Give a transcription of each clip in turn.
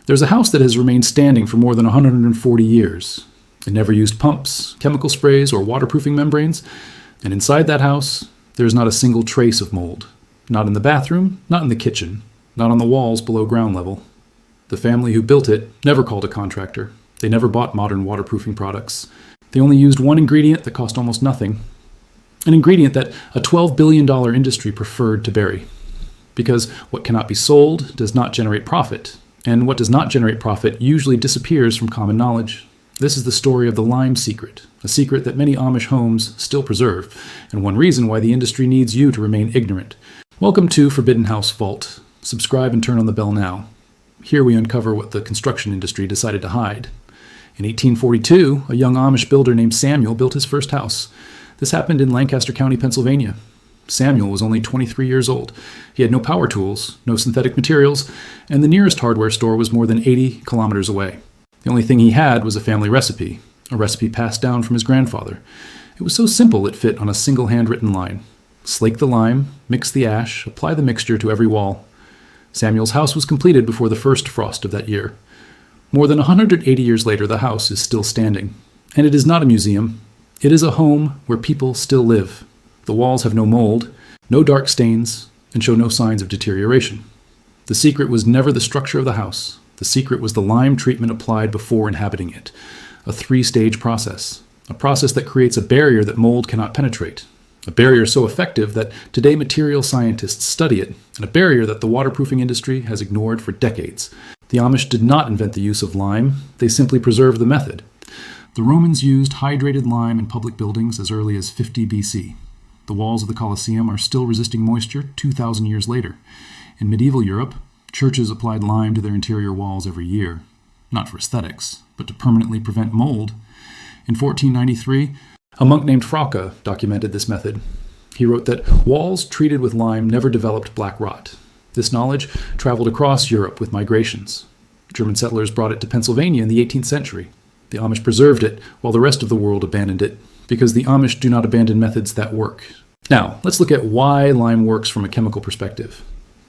There's a house that has remained standing for more than 140 years. It never used pumps, chemical sprays, or waterproofing membranes, and inside that house, there's not a single trace of mold. Not in the bathroom, not in the kitchen, not on the walls below ground level. The family who built it never called a contractor. They never bought modern waterproofing products. They only used one ingredient that cost almost nothing. An ingredient that a $12 billion industry preferred to bury. Because what cannot be sold does not generate profit, and what does not generate profit usually disappears from common knowledge. This is the story of the lime secret, a secret that many Amish homes still preserve, and one reason why the industry needs you to remain ignorant. Welcome to Forbidden House Vault. Subscribe and turn on the bell now. Here we uncover what the construction industry decided to hide. In 1842, a young Amish builder named Samuel built his first house. This happened in Lancaster County, Pennsylvania. Samuel was only 23 years old. He had no power tools, no synthetic materials, and the nearest hardware store was more than 80 kilometers away. The only thing he had was a family recipe, a recipe passed down from his grandfather. It was so simple it fit on a single handwritten line. Slake the lime, mix the ash, apply the mixture to every wall. Samuel's house was completed before the first frost of that year. More than 180 years later, the house is still standing. And it is not a museum. It is a home where people still live. The walls have no mold, no dark stains, and show no signs of deterioration. The secret was never the structure of the house. The secret was the lime treatment applied before inhabiting it. A 3-stage process. A process that creates a barrier that mold cannot penetrate. A barrier so effective that today material scientists study it, and a barrier that the waterproofing industry has ignored for decades. The Amish did not invent the use of lime, they simply preserved the method. The Romans used hydrated lime in public buildings as early as 50 BC. The walls of the Colosseum are still resisting moisture 2,000 years later. In medieval Europe, churches applied lime to their interior walls every year, not for aesthetics, but to permanently prevent mold. In 1493, a monk named Frauke documented this method. He wrote that walls treated with lime never developed black rot. This knowledge traveled across Europe with migrations. German settlers brought it to Pennsylvania in the 18th century. The Amish preserved it, while the rest of the world abandoned it, because the Amish do not abandon methods that work. Now, let's look at why lime works from a chemical perspective.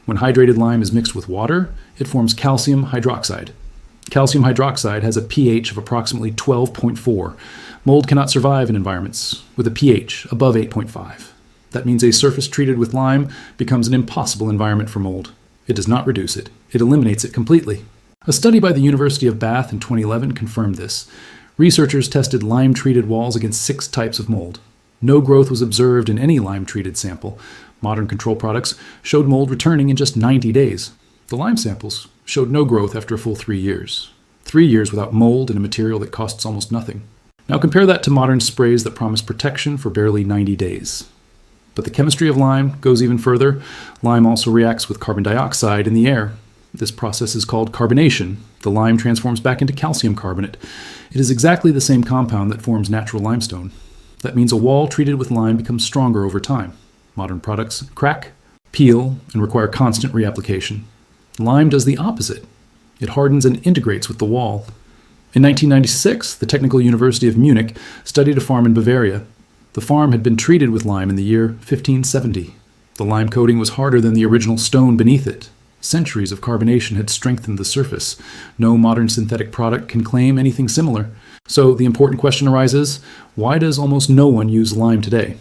When hydrated lime is mixed with water, it forms calcium hydroxide. Calcium hydroxide has a pH of approximately 12.4. Mold cannot survive in environments with a pH above 8.5. That means a surface treated with lime becomes an impossible environment for mold. It does not reduce it. It eliminates it completely. A study by the University of Bath in 2011 confirmed this. Researchers tested lime-treated walls against 6 types of mold. No growth was observed in any lime-treated sample. Modern control products showed mold returning in just 90 days. The lime samples showed no growth after a full 3 years. 3 years without mold in a material that costs almost nothing. Now compare that to modern sprays that promise protection for barely 90 days. But the chemistry of lime goes even further. Lime also reacts with carbon dioxide in the air. This process is called carbonation. The lime transforms back into calcium carbonate. It is exactly the same compound that forms natural limestone. That means a wall treated with lime becomes stronger over time. Modern products crack, peel, and require constant reapplication. Lime does the opposite. It hardens and integrates with the wall. In 1996, the Technical University of Munich studied a farm in Bavaria. The farm had been treated with lime in the year 1570. The lime coating was harder than the original stone beneath it. Centuries of carbonation had strengthened the surface. No modern synthetic product can claim anything similar. So the important question arises, why does almost no one use lime today?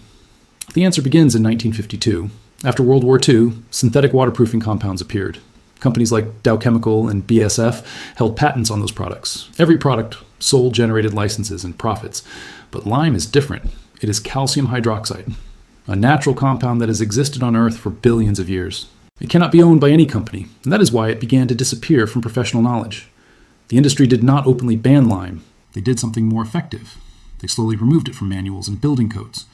The answer begins in 1952. After World War II, synthetic waterproofing compounds appeared. Companies like Dow Chemical and BASF held patents on those products. Every product sold generated licenses and profits. But lime is different. It is calcium hydroxide, a natural compound that has existed on Earth for billions of years. It cannot be owned by any company, and that is why it began to disappear from professional knowledge. The industry did not openly ban lime. They did something more effective. They slowly removed it from manuals and building codes.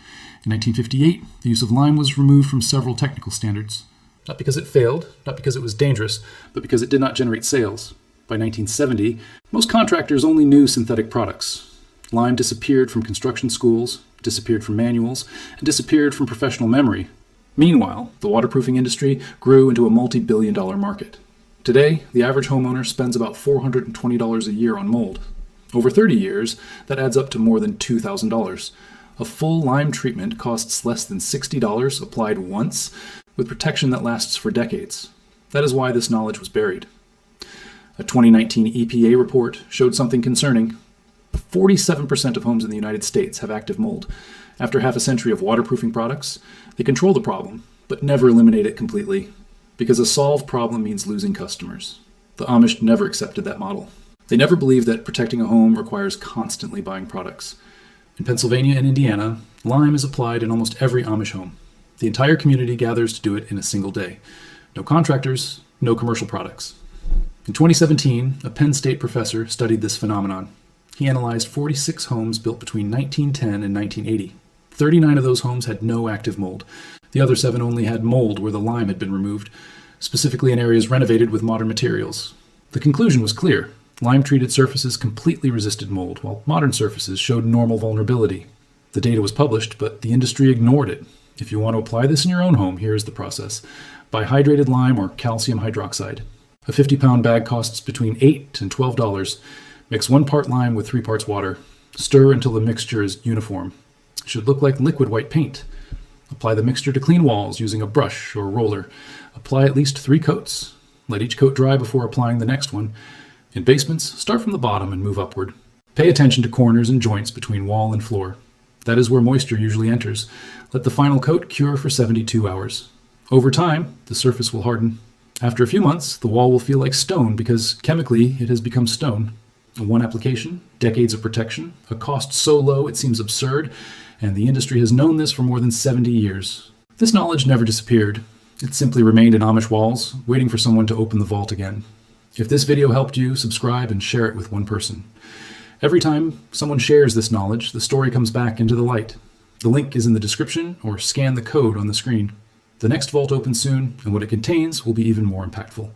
In 1958, the use of lime was removed from several technical standards. Not because it failed, not because it was dangerous, but because it did not generate sales. By 1970, most contractors only knew synthetic products. Lime disappeared from construction schools, disappeared from manuals, and disappeared from professional memory. Meanwhile, the waterproofing industry grew into a multi-billion-dollar market. Today, the average homeowner spends about $420 a year on mold. Over 30 years, that adds up to more than $2,000. A full lime treatment costs less than $60 applied once, with protection that lasts for decades. That is why this knowledge was buried. A 2019 EPA report showed something concerning. 47% of homes in the United States have active mold. After half a century of waterproofing products, they control the problem, but never eliminate it completely, because a solved problem means losing customers. The Amish never accepted that model. They never believed that protecting a home requires constantly buying products. In Pennsylvania and Indiana, lime is applied in almost every Amish home. The entire community gathers to do it in a single day. No contractors, no commercial products. In 2017, a Penn State professor studied this phenomenon. He analyzed 46 homes built between 1910 and 1980. 39 of those homes had no active mold. The other 7 only had mold where the lime had been removed, specifically in areas renovated with modern materials. The conclusion was clear. Lime-treated surfaces completely resisted mold, while modern surfaces showed normal vulnerability. The data was published, but the industry ignored it. If you want to apply this in your own home, here is the process. Buy hydrated lime or calcium hydroxide. A 50-pound bag costs between $8 and $12. Mix 1 part lime with 3 parts water. Stir until the mixture is uniform. It should look like liquid white paint. Apply the mixture to clean walls using a brush or roller. Apply at least 3 coats. Let each coat dry before applying the next one. In basements, start from the bottom and move upward. Pay attention to corners and joints between wall and floor. That is where moisture usually enters. Let the final coat cure for 72 hours. Over time, the surface will harden. After a few months, the wall will feel like stone because chemically it has become stone. One application, decades of protection, a cost so low it seems absurd, and the industry has known this for more than 70 years. This knowledge never disappeared. It simply remained in Amish walls, waiting for someone to open the vault again. If this video helped you, subscribe and share it with one person. Every time someone shares this knowledge, the story comes back into the light. The link is in the description, or scan the code on the screen. The next vault opens soon, and what it contains will be even more impactful.